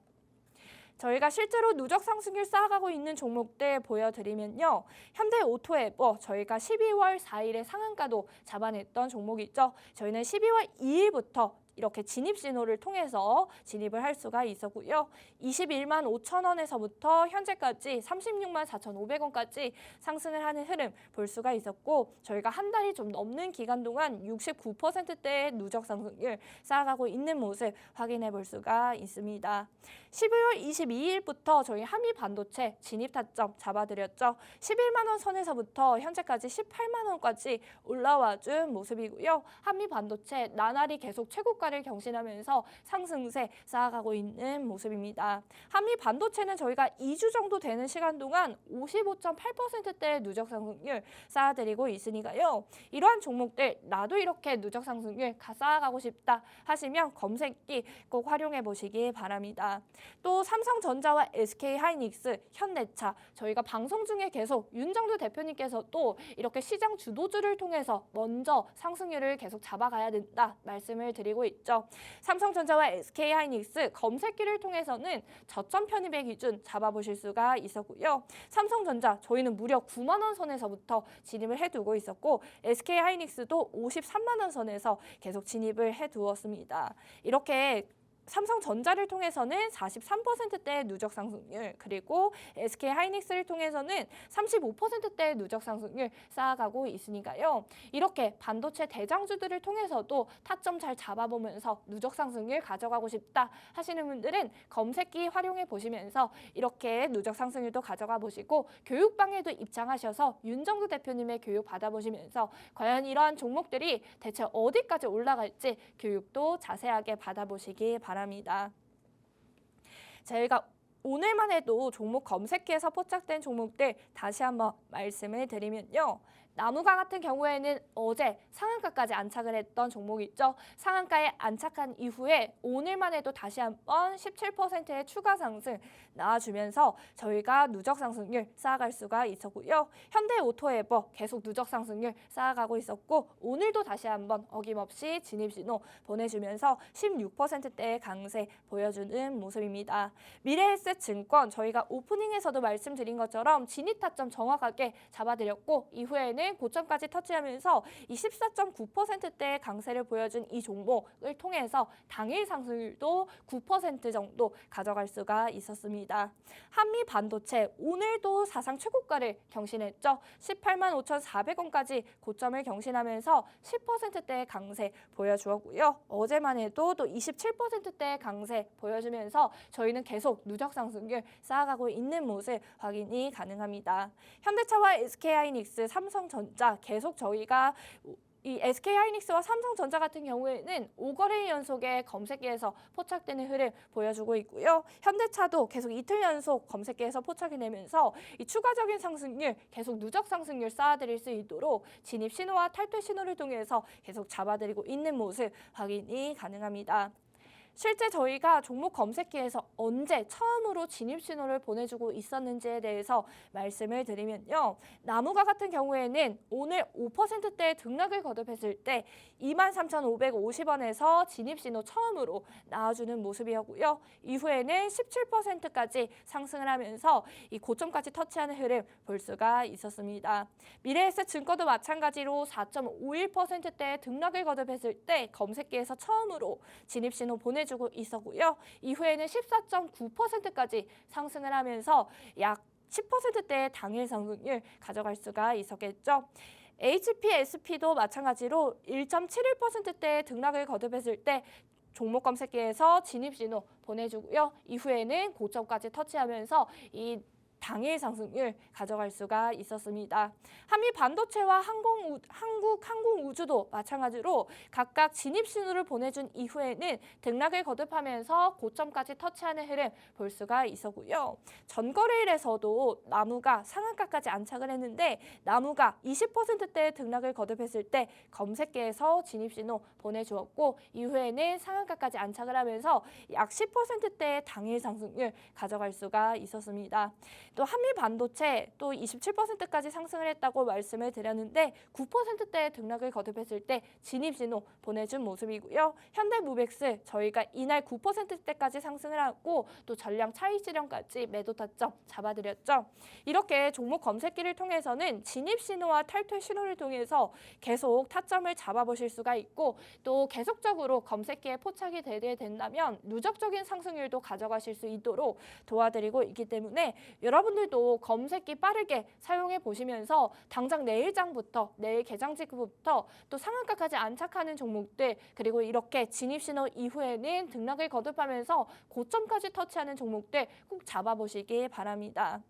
저희가 실제로 누적 상승률 쌓아가고 있는 종목들 보여드리면요. 현대오토에버 저희가 12월 4일에 상한가도 잡아냈던 종목이 있죠. 저희는 12월 2일부터 이렇게 진입 신호를 통해서 진입을 할 수가 있었고요. 21만 5천 원에서부터 현재까지 36만 4,500원까지 상승을 하는 흐름 볼 수가 있었고 저희가 한 달이 좀 넘는 기간 동안 69%대의 누적 상승률 쌓아가고 있는 모습 확인해 볼 수가 있습니다. 12월 22일부터 저희 한미반도체 진입 타점 잡아드렸죠. 11만 원 선에서부터 현재까지 18만 원까지 올라와 준 모습이고요. 한미반도체 나날이 계속 최고가 최고가를 경신하면서 상승세 쌓아가고 있는 모습입니다. 한미 반도체는 저희가 2주 정도 되는 시간 동안 55.8%대의 누적 상승률 쌓아드리고 있으니까요. 이러한 종목들 나도 이렇게 누적 상승률 쌓아가고 싶다 하시면 검색기 꼭 활용해 보시기 바랍니다. 또 삼성전자와 SK하이닉스, 현대차 저희가 방송 중에 계속 윤정두 대표님께서 또 이렇게 시장 주도주를 통해서 먼저 상승률을 계속 잡아가야 된다 말씀을 드리고 있죠. 삼성전자와 SK하이닉스 검색기를 통해서는 저점 편입의 기준 잡아보실 수가 있었고요. 삼성전자 저희는 무려 9만 원 선에서부터 진입을 해두고 있었고 SK하이닉스도 53만 원 선에서 계속 진입을 해두었습니다. 이렇게 삼성전자를 통해서는 43%대의 누적 상승률, 그리고 SK하이닉스를 통해서는 35%대의 누적 상승률 쌓아가고 있으니까요. 이렇게 반도체 대장주들을 통해서도 타점 잘 잡아보면서 누적 상승률 가져가고 싶다 하시는 분들은 검색기 활용해 보시면서 이렇게 누적 상승률도 가져가 보시고 교육방에도 입장하셔서 윤정두 대표님의 교육 받아보시면서 과연 이러한 종목들이 대체 어디까지 올라갈지 교육도 자세하게 받아보시기 바랍니다. 저희가 오늘만 해도 종목 검색기에서 포착된 종목들 다시 한번 말씀을 드리면요. 나무가 같은 경우에는 어제 상한가까지 안착을 했던 종목이 있죠. 상한가에 안착한 이후에 오늘만 해도 다시 한번 17%의 추가 상승 나와주면서 저희가 누적 상승률 쌓아갈 수가 있었고요. 현대오토에버 계속 누적 상승률 쌓아가고 있었고 오늘도 다시 한번 어김없이 진입신호 보내주면서 16%대의 강세 보여주는 모습입니다. 미래에셋증권 저희가 오프닝에서도 말씀드린 것처럼 진입 타점 정확하게 잡아드렸고 이후에는 고점까지 터치하면서 이 14.9%대의 강세를 보여준 이 종목을 통해서 당일 상승률도 9% 정도 가져갈 수가 있었습니다. 한미 반도체 오늘도 사상 최고가를 경신했죠. 18만 5,400원까지 고점을 경신하면서 10%대의 강세 보여주었고요. 어제만 해도 또 27%대의 강세 보여주면서 저희는 계속 누적 상승률 쌓아가고 있는 모습 확인이 가능합니다. 현대차와 SK하이닉스, 삼성전자 계속 저희가 이 SK하이닉스와 삼성전자 같은 경우에는 5거래 연속의 검색기에서 포착되는 흐름 보여주고 있고요. 현대차도 계속 이틀 연속 검색기에서 포착이 되면서 이 추가적인 상승률, 계속 누적 상승률 쌓아드릴 수 있도록 진입 신호와 탈퇴 신호를 통해서 계속 잡아드리고 있는 모습 확인이 가능합니다. 실제 저희가 종목 검색기에서 언제 처음으로 진입 신호를 보내주고 있었는지에 대해서 말씀을 드리면요. 나무가 같은 경우에는 오늘 5%대의 등락을 거듭했을 때 23,550원에서 진입 신호 처음으로 나와주는 모습이었고요. 이후에는 17%까지 상승을 하면서 이 고점까지 터치하는 흐름 볼 수가 있었습니다. 미래에셋증권도 마찬가지로 4.51%대의 등락을 거듭했을 때 검색기에서 처음으로 진입 신호 보내주고 있었고요. 이후에는 14.9%까지 상승을 하면서 약 10%대의 당일 상승률 가져갈 수가 있었겠죠. HPSP도 마찬가지로 1.71%대의 등락을 거듭했을 때 종목 검색기에서 진입 신호 보내주고요. 이후에는 고점까지 터치하면서 이 당일 상승률 가져갈 수가 있었습니다. 한미 반도체와 한국 항공우주도 마찬가지로 각각 진입 신호를 보내준 이후에는 등락을 거듭하면서 고점까지 터치하는 흐름 볼 수가 있었고요. 전거래일에서도 나무가 상한가까지 안착을 했는데 나무가 20%대의 등락을 거듭했을 때 검색계에서 진입 신호 보내주었고 이후에는 상한가까지 안착을 하면서 약 10%대의 당일 상승률 가져갈 수가 있었습니다. 또 한미 반도체 또 27%까지 상승을 했다고 말씀을 드렸는데 9%대의 등락을 거듭했을 때 진입 신호 보내준 모습이고요. 현대무벡스 저희가 이날 9%대까지 상승을 하고 또 전량 차익 실현까지 매도 타점 잡아드렸죠. 이렇게 종목 검색기를 통해서는 진입 신호와 탈퇴 신호를 통해서 계속 타점을 잡아보실 수가 있고 또 계속적으로 검색기에 포착이 되게 된다면 누적적인 상승률도 가져가실 수 있도록 도와드리고 있기 때문에 여러분들도 검색기 빠르게 사용해 보시면서 당장 내일장부터 내일 개장 직후부터 또 상한가까지 안착하는 종목들 그리고 이렇게 진입 신호 이후에는 등락을 거듭하면서 고점까지 터치하는 종목들 꼭 잡아보시기 바랍니다.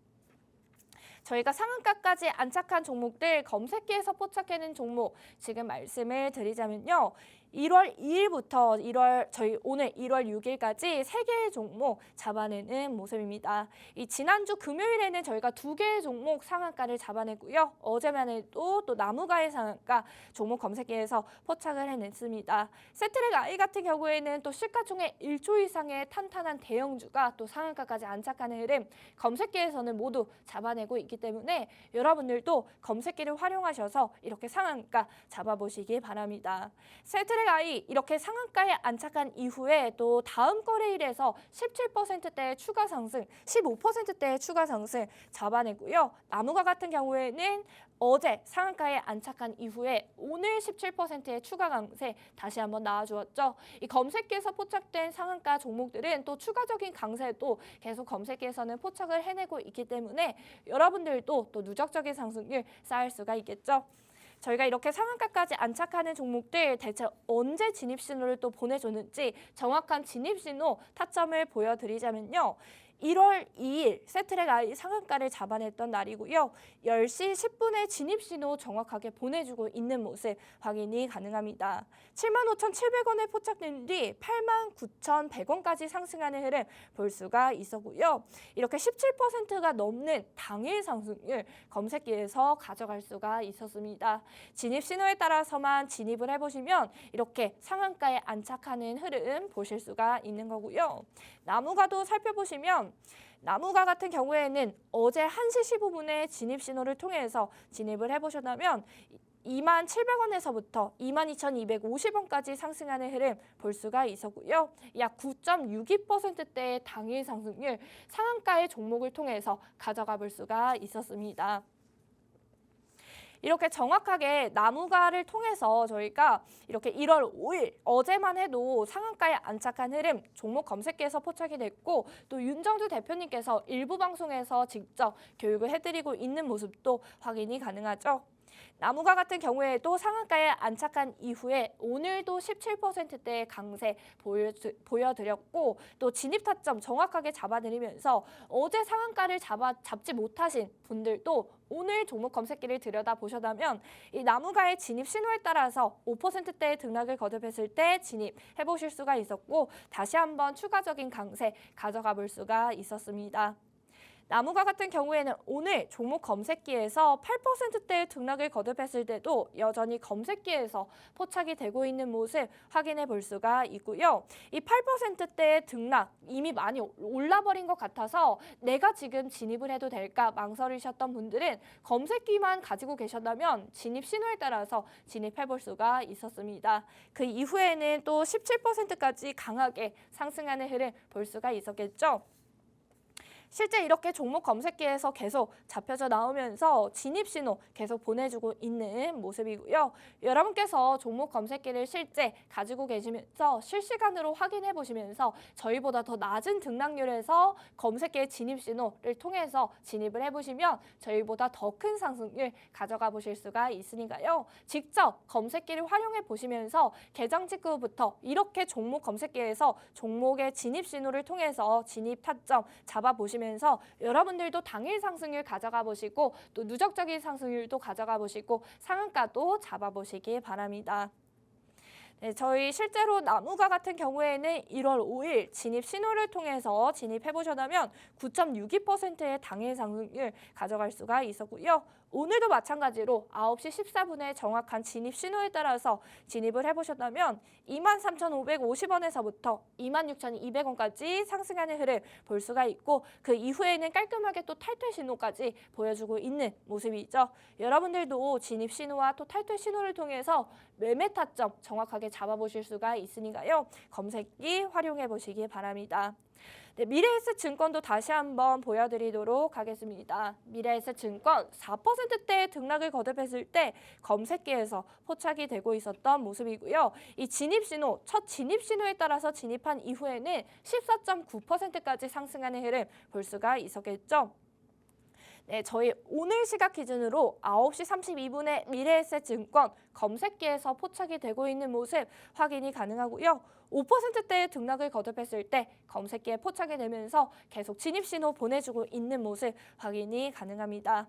저희가 상한가까지 안착한 종목들 검색기에서 포착해낸 종목 지금 말씀을 드리자면요. 1월 2일부터 저희 오늘 1월 6일까지 3개의 종목 잡아내는 모습입니다. 이 지난주 금요일에는 저희가 2개의 종목 상한가를 잡아내고요. 어제만 해도 또 나무가의 상한가 종목 검색기에서 포착을 해냈습니다. 세트랙 I 같은 경우에는 또 시가총액 1조 이상의 탄탄한 대형주가 또 상한가까지 안착하는 흐름 검색기에서는 모두 잡아내고 있기 때문에 여러분들도 검색기를 활용하셔서 이렇게 상한가 잡아보시기 바랍니다. 세트랙 I 이렇게 상한가에 안착한 이후에 또 다음 거래일에서 17%대의 추가 상승, 15%대의 추가 상승 잡아내고요. 나무가 같은 경우에는 어제 상한가에 안착한 이후에 오늘 17%의 추가 강세 다시 한번 나와주었죠. 이 검색기에서 포착된 상한가 종목들은 또 추가적인 강세도 계속 검색기에서는 포착을 해내고 있기 때문에 여러분들도 또 누적적인 상승률 쌓을 수가 있겠죠. 저희가 이렇게 상한가까지 안착하는 종목들 대체 언제 진입 신호를 또 보내줬는지 정확한 진입 신호 타점을 보여드리자면요. 1월 2일 세트랙 I 상한가를 잡아냈던 날이고요. 10시 10분에 진입 신호 정확하게 보내주고 있는 모습 확인이 가능합니다. 75,700원에 포착된 뒤 89,100원까지 상승하는 흐름 볼 수가 있었고요. 이렇게 17%가 넘는 당일 상승률 검색기에서 가져갈 수가 있었습니다. 진입 신호에 따라서만 진입을 해보시면 이렇게 상한가에 안착하는 흐름 보실 수가 있는 거고요. 나무가도 살펴보시면 나무가 같은 경우에는 어제 1시 15분에 진입 신호를 통해서 진입을 해보셨다면 27,000원에서부터 22,250원까지 상승하는 흐름 볼 수가 있었고요. 약 9.62%대의 당일 상승률 상한가의 종목을 통해서 가져가 볼 수가 있었습니다. 이렇게 정확하게 나무가를 통해서 저희가 이렇게 1월 5일 어제만 해도 상한가에 안착한 흐름 종목 검색기에서 포착이 됐고 또 윤정주 대표님께서 일부 방송에서 직접 교육을 해드리고 있는 모습도 확인이 가능하죠. 나무가 같은 경우에도 상한가에 안착한 이후에 오늘도 17%대의 강세 보여드렸고 또 진입 타점 정확하게 잡아드리면서 어제 상한가를 잡지 못하신 분들도 오늘 종목 검색기를 들여다보셨다면 이 나무가의 진입 신호에 따라서 5%대의 등락을 거듭했을 때 진입해보실 수가 있었고 다시 한번 추가적인 강세 가져가 볼 수가 있었습니다. 나무가 같은 경우에는 오늘 종목 검색기에서 8%대의 등락을 거듭했을 때도 여전히 검색기에서 포착이 되고 있는 모습 확인해 볼 수가 있고요. 이 8%대의 등락 이미 많이 올라버린 것 같아서 내가 지금 진입을 해도 될까 망설이셨던 분들은 검색기만 가지고 계셨다면 진입 신호에 따라서 진입해 볼 수가 있었습니다. 그 이후에는 또 17%까지 강하게 상승하는 흐름 볼 수가 있었겠죠. 실제 이렇게 종목 검색기에서 계속 잡혀져 나오면서 진입 신호 계속 보내주고 있는 모습이고요. 여러분께서 종목 검색기를 실제 가지고 계시면서 실시간으로 확인해 보시면서 저희보다 더 낮은 등락률에서 검색기의 진입 신호를 통해서 진입을 해보시면 저희보다 더 큰 상승률 가져가 보실 수가 있으니까요. 직접 검색기를 활용해 보시면서 개장 직후부터 이렇게 종목 검색기에서 종목의 진입 신호를 통해서 진입 타점 잡아보시면 면서 여러분들도 당일 상승률 가져가 보시고 또 누적적인 상승률도 가져가 보시고 상한가도 잡아보시기 바랍니다. 네, 저희 실제로 나무가 같은 경우에는 1월 5일 진입 신호를 통해서 진입해보셨다면 9.62%의 당일 상승률 가져갈 수가 있었고요. 오늘도 마찬가지로 9시 14분에 정확한 진입 신호에 따라서 진입을 해보셨다면 23,550원에서부터 26,200원까지 상승하는 흐름 볼 수가 있고 그 이후에는 깔끔하게 또 탈퇴 신호까지 보여주고 있는 모습이죠. 여러분들도 진입 신호와 또 탈퇴 신호를 통해서 매매 타점 정확하게 잡아보실 수가 있으니까요. 검색기 활용해 보시기 바랍니다. 네, 미래에셋증권도 다시 한번 보여드리도록 하겠습니다. 미래에셋증권 4%대의 등락을 거듭했을 때 검색기에서 포착이 되고 있었던 모습이고요. 이 진입신호, 첫 진입신호에 따라서 진입한 이후에는 14.9%까지 상승하는 흐름 볼 수가 있었겠죠. 네, 저희 오늘 시각 기준으로 9시 32분에 미래에셋증권 검색기에서 포착이 되고 있는 모습 확인이 가능하고요. 5%대의 등락을 거듭했을 때 검색기에 포착이 되면서 계속 진입신호 보내주고 있는 모습 확인이 가능합니다.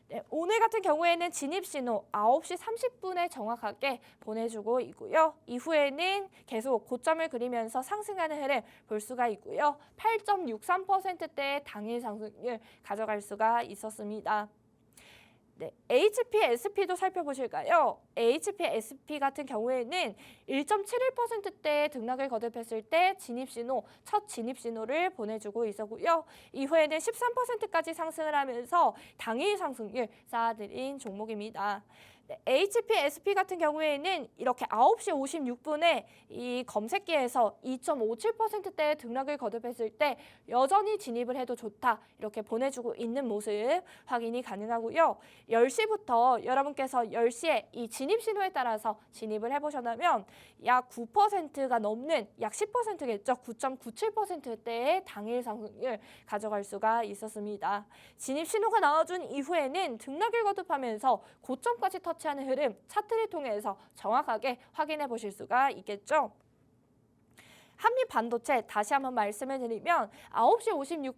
네, 오늘 같은 경우에는 진입 신호 9시 30분에 정확하게 보내주고 있고요. 이후에는 계속 고점을 그리면서 상승하는 흐름 볼 수가 있고요. 8.63%대의 당일 상승률 가져갈 수가 있었습니다. 네, HPSP도 살펴보실까요? HPSP 같은 경우에는 1.71%대 등락을 거듭했을 때 첫 진입 신호를 보내주고 있었고요. 이후에는 13%까지 상승을 하면서 당일 상승률 쌓아들인 종목입니다. 네, HPSP 같은 경우에는 이렇게 9시 56분에 이 검색기에서 2.57%대 등락을 거듭했을 때 여전히 진입을 해도 좋다 이렇게 보내주고 있는 모습 확인이 가능하고요. 10시부터 여러분께서 10시에 이 진입 신호에 따라서 진입을 해보셨다면 약 9%가 넘는 약 10%겠죠. 9.97%대의 당일 상승률 가져갈 수가 있었습니다. 진입 신호가 나와준 이후에는 등락을 거듭하면서 고점까지 터치하는 흐름 차트를 통해서 정확하게 확인해 보실 수가 있겠죠. 한미반도체 다시 한번 말씀을 드리면 9시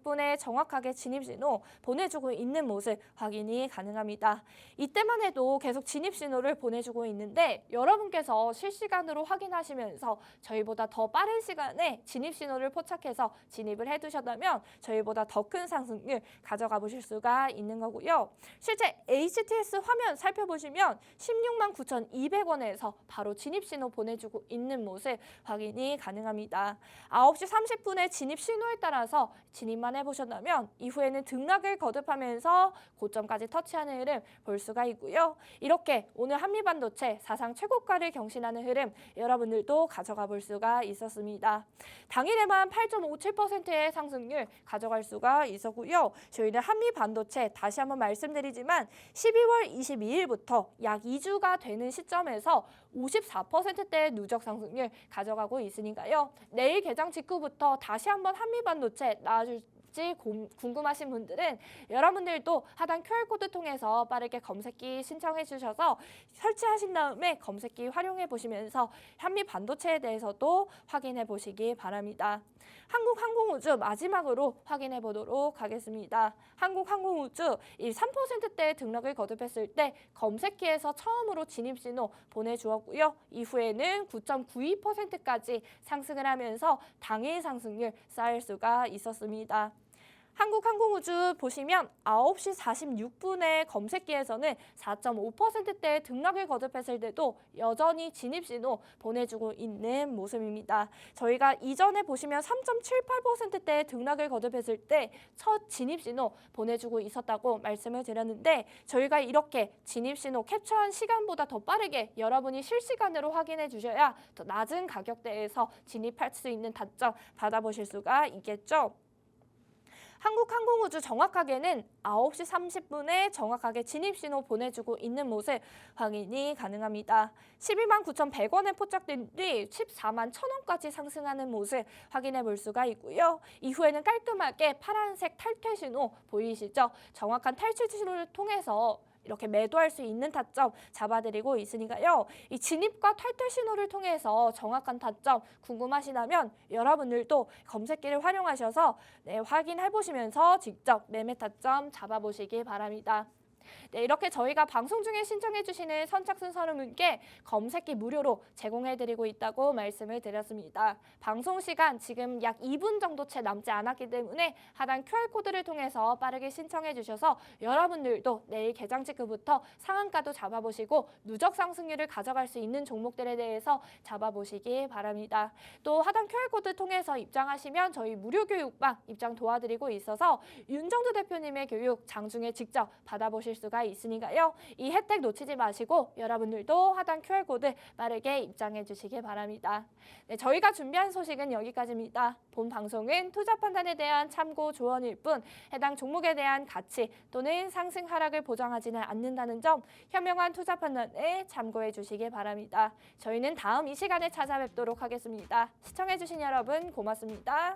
56분에 정확하게 진입신호 보내주고 있는 모습 확인이 가능합니다. 이때만 해도 계속 진입신호를 보내주고 있는데 여러분께서 실시간으로 확인하시면서 저희보다 더 빠른 시간에 진입신호를 포착해서 진입을 해두셨다면 저희보다 더 큰 상승률 가져가 보실 수가 있는 거고요. 실제 HTS 화면 살펴보시면 16만 9,200원에서 바로 진입신호 보내주고 있는 모습 확인이 가능합니다. 9시 30분에 진입 신호에 따라서 진입만 해보셨다면 이후에는 등락을 거듭하면서 고점까지 터치하는 흐름 볼 수가 있고요. 이렇게 오늘 한미반도체 사상 최고가를 경신하는 흐름 여러분들도 가져가 볼 수가 있었습니다. 당일에만 8.57%의 상승률 가져갈 수가 있었고요. 저희는 한미반도체 다시 한번 말씀드리지만 12월 22일부터 약 2주가 되는 시점에서 54%대의 누적 상승률 가져가고 있으니까요. 내일 개장 직후부터 다시 한번 한미반도체 나와줄지 궁금하신 분들은 여러분들도 하단 QR코드 통해서 빠르게 검색기 신청해 주셔서 설치하신 다음에 검색기 활용해 보시면서 한미반도체에 대해서도 확인해 보시기 바랍니다. 한국항공우주 마지막으로 확인해 보도록 하겠습니다. 한국항공우주 3%대 등락을 거듭했을 때 검색기에서 처음으로 진입신호 보내주었고요. 이후에는 9.92%까지 상승을 하면서 당일 상승률 쌓일 수가 있었습니다. 한국항공우주 보시면 9시 46분에 검색기에서는 4.5%대의 등락을 거듭했을 때도 여전히 진입신호 보내주고 있는 모습입니다. 저희가 이전에 보시면 3.78%대의 등락을 거듭했을 때 첫 진입신호 보내주고 있었다고 말씀을 드렸는데 저희가 이렇게 진입신호 캡처한 시간보다 더 빠르게 여러분이 실시간으로 확인해 주셔야 더 낮은 가격대에서 진입할 수 있는 타점 받아보실 수가 있겠죠. 한국항공우주 정확하게는 9시 30분에 정확하게 진입신호 보내주고 있는 모습 확인이 가능합니다. 12만 9,100원에 포착된 뒤 14만 1,000원까지 상승하는 모습 확인해 볼 수가 있고요. 이후에는 깔끔하게 파란색 탈퇴 신호 보이시죠? 정확한 탈출 신호를 통해서 이렇게 매도할 수 있는 타점 잡아드리고 있으니까요. 이 진입과 탈퇴 신호를 통해서 정확한 타점 궁금하시다면 여러분들도 검색기를 활용하셔서 확인해 보시면서 직접 매매 타점 잡아보시기 바랍니다. 네, 이렇게 저희가 방송 중에 신청해 주시는 선착순 30분께 검색기 무료로 제공해드리고 있다고 말씀을 드렸습니다. 방송 시간 지금 약 2분 정도 채 남지 않았기 때문에 하단 QR코드를 통해서 빠르게 신청해 주셔서 여러분들도 내일 개장 직후부터 상한가도 잡아보시고 누적 상승률을 가져갈 수 있는 종목들에 대해서 잡아보시기 바랍니다. 또 하단 QR코드 통해서 입장하시면 저희 무료 교육방 입장 도와드리고 있어서 윤정두 대표님의 교육 장중에 직접 받아보실 수가 있으니까요. 이 혜택 놓치지 마시고 여러분들도 하단 QR코드 빠르게 입장해 주시기 바랍니다. 네, 저희가 준비한 소식은 여기까지입니다. 본 방송은 투자 판단에 대한 참고 조언일 뿐 해당 종목에 대한 가치 또는 상승 하락을 보장하지는 않는다는 점 현명한 투자 판단에 참고해 주시기 바랍니다. 저희는 다음 이 시간에 찾아뵙도록 하겠습니다. 시청해 주신 여러분 고맙습니다.